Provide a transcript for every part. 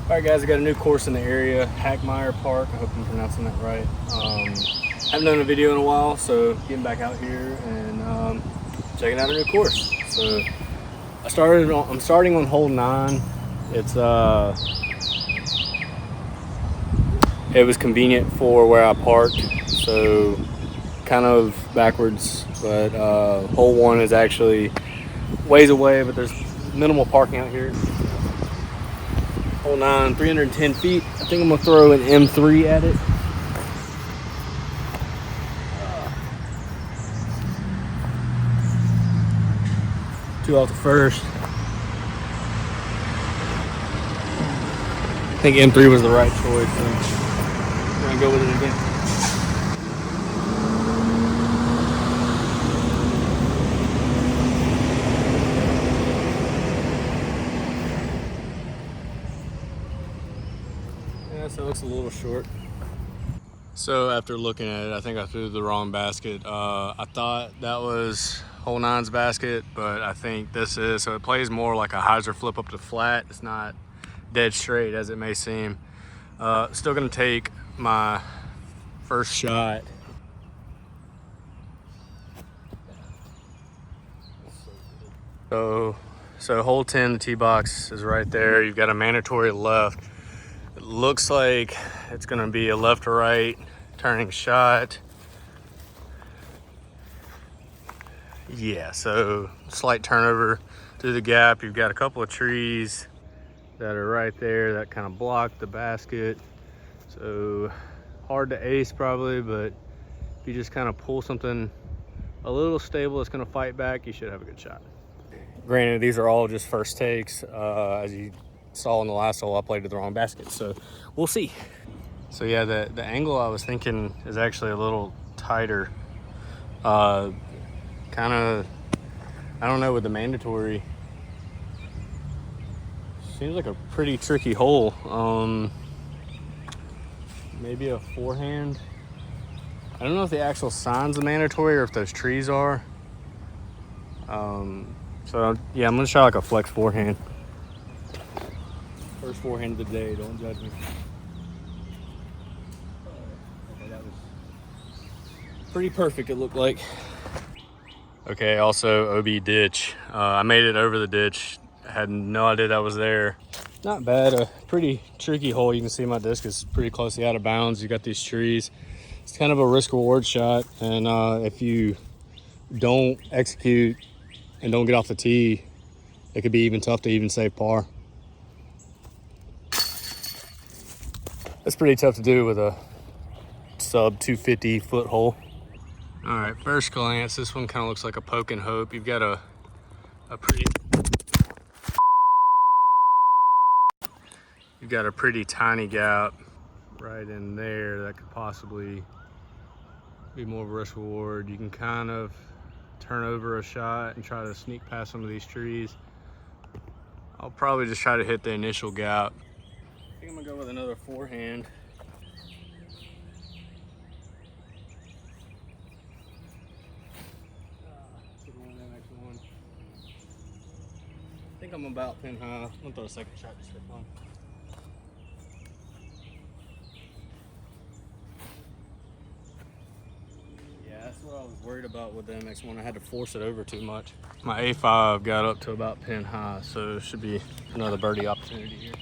Alright guys, I got a new course in the area, Hackmeyer Park. I hope I'm pronouncing that right. Haven't done a video in a while, so getting back out here and checking out a new course. So I'm starting on hole 9. It was convenient for where I parked, so kind of backwards, but hole 1 is actually ways away, but there's minimal parking out here. Hole 9, 310 feet. I think I'm gonna throw an M3 at it. Two off the first. I think M3 was the right choice, so I'm gonna go with it again. Yeah, so it looks a little short. So after looking at it, I think I threw the wrong basket. I thought that was hole 9's basket, but I think this is. So it plays more like a hyzer flip up to flat. It's not dead straight as it may seem. Still gonna take my first shot. So hole 10, the tee box is right there. You've got a mandatory left. It looks like it's gonna be a left to right turning shot. Yeah, so slight turnover through the gap. You've got a couple of trees that are right there that kind of block the basket. So hard to ace probably, but if you just kind of pull something a little stable that's gonna fight back, you should have a good shot. Granted, these are all just first takes. As you saw in the last hole, I played to the wrong basket, so we'll see. So yeah, the angle I was thinking is actually a little tighter. Kind of, I don't know, with the mandatory, seems like a pretty tricky hole. Maybe a forehand. I don't know if the actual sign's the mandatory or if those trees are. So yeah, I'm gonna try like a flex forehand. First forehand of the day, don't judge me. Okay, that was pretty perfect, it looked like. Okay, also OB ditch. I made it over the ditch. I had no idea that was there. Not bad, a pretty tricky hole. You can see my disc is pretty closely out of bounds. You got these trees. It's kind of a risk reward shot. And if you don't execute and don't get off the tee, it could be even tough to even save par. That's pretty tough to do with a sub 250 foot hole. All right, first glance, this one kind of looks like a poke and hope. You've got a pretty tiny gap right in there that could possibly be more of a risk reward. You can kind of turn over a shot and try to sneak past some of these trees. I'll probably just try to hit the initial gap. I think I'm gonna go with another forehand. I think I'm about pin high. I'm gonna throw a second shot just for fun. Yeah, that's what I was worried about with the MX1. I had to force it over too much. My A5 got up to about pin high, so it should be another birdie opportunity here.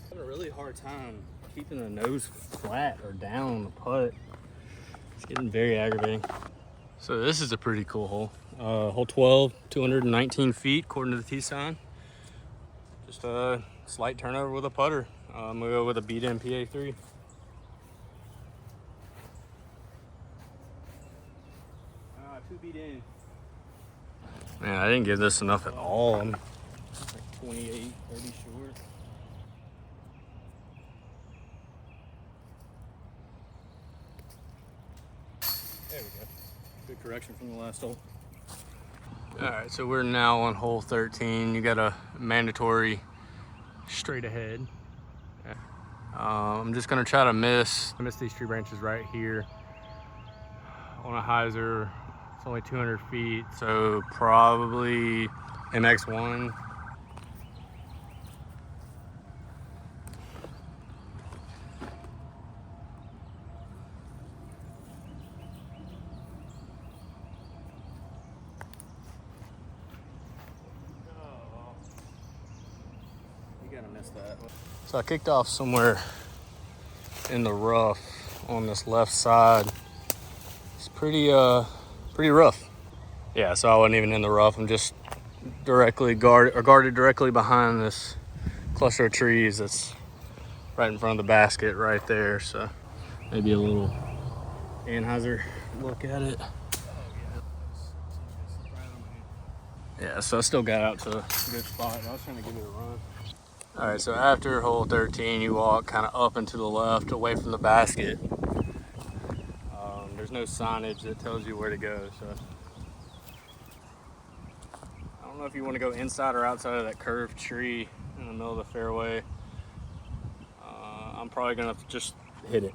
I had a really hard time keeping the nose flat or down on the putt. It's getting very aggravating. So this is a pretty cool hole. Hole 12, 219 feet according to the tee sign. Just a slight turnover with a putter. I'm gonna go with a beat in PA3. Two beat in. Man, I didn't give this enough at all. I'm like 28, 30 short. There we go. Good correction from the last hole. All right, so we're now on hole 13. You got a mandatory straight ahead. I'm just gonna try to miss these tree branches right here on a hyzer. It's only 200 feet, so probably MX1. So I kicked off somewhere in the rough on this left side. It's pretty rough. Yeah, so I wasn't even in the rough. I'm just guarded directly behind this cluster of trees that's right in front of the basket right there. So maybe a little Anheuser look at it. Yeah, so I still got out to a good spot. I was trying to give it a run. All right, so after hole 13, you walk kind of up and to the left away from the basket. There's no signage that tells you where to go, so I don't know if you want to go inside or outside of that curved tree in the middle of the fairway. I'm probably gonna just hit it.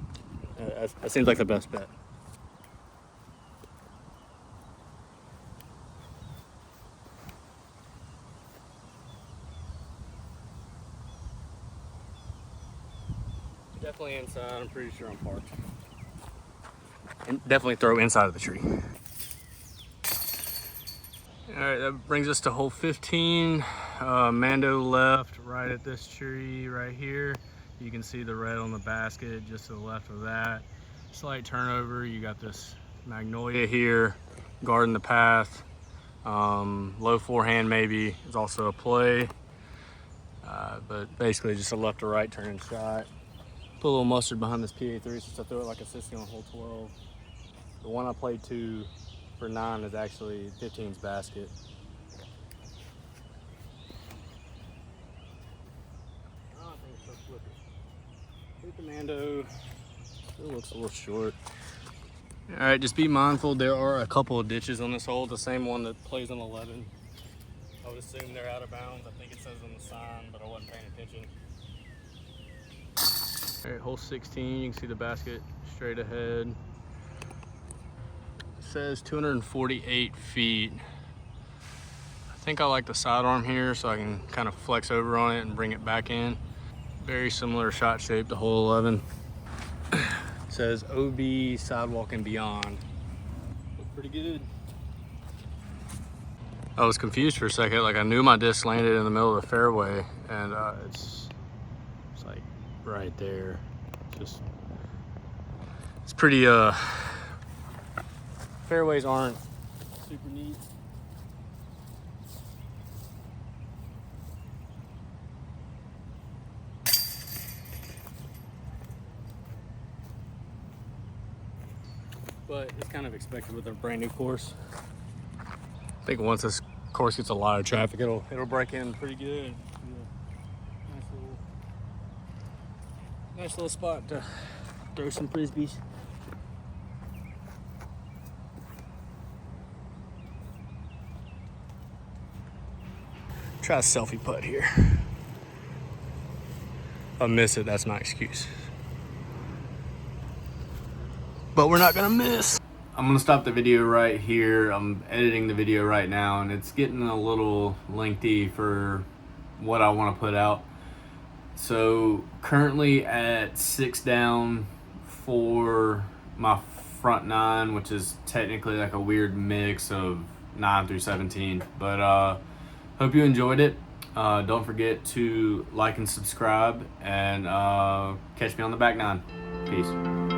That seems like the best bet. Definitely inside. I'm pretty sure I'm parked. And definitely throw inside of the tree. All right, that brings us to hole 15. Mando left right at this tree right here. You can see the red on the basket just to the left of that. Slight turnover. You got this magnolia here guarding the path. Low forehand maybe is also a play. But basically just a left to right turn shot. Put a little mustard behind this PA3 since I threw it like a 60 on hole 12. The one I played 2 for 9 is actually 15's basket. Oh, I think it's so flippy. Hit the Mando. Still looks a little short. All right, just be mindful. There are a couple of ditches on this hole. The same one that plays on 11. I would assume they're out of bounds. I think it says on the sign, but I wasn't paying attention. All right, hole 16, you can see the basket straight ahead. It says 248 feet. I think I like the sidearm here so I can kind of flex over on it and bring it back in. Very similar shot shape to hole 11. It says OB sidewalk and beyond. Look pretty good. I was confused for a second. Like I knew my disc landed in the middle of the fairway, and it's like right there. It's pretty. Fairways aren't super neat. But it's kind of expected with a brand new course. I think once this course gets a lot of traffic, it'll break in pretty good. Yeah. Nice little spot to throw some frisbees. Try a selfie putt here. If I miss it, that's my excuse. But we're not gonna miss. I'm gonna stop the video right here. I'm editing the video right now and it's getting a little lengthy for what I wanna put out. So currently at 6 down for my front 9, which is technically like a weird mix of 9 through 17. But hope you enjoyed it. Don't forget to like and subscribe and catch me on the back 9. Peace.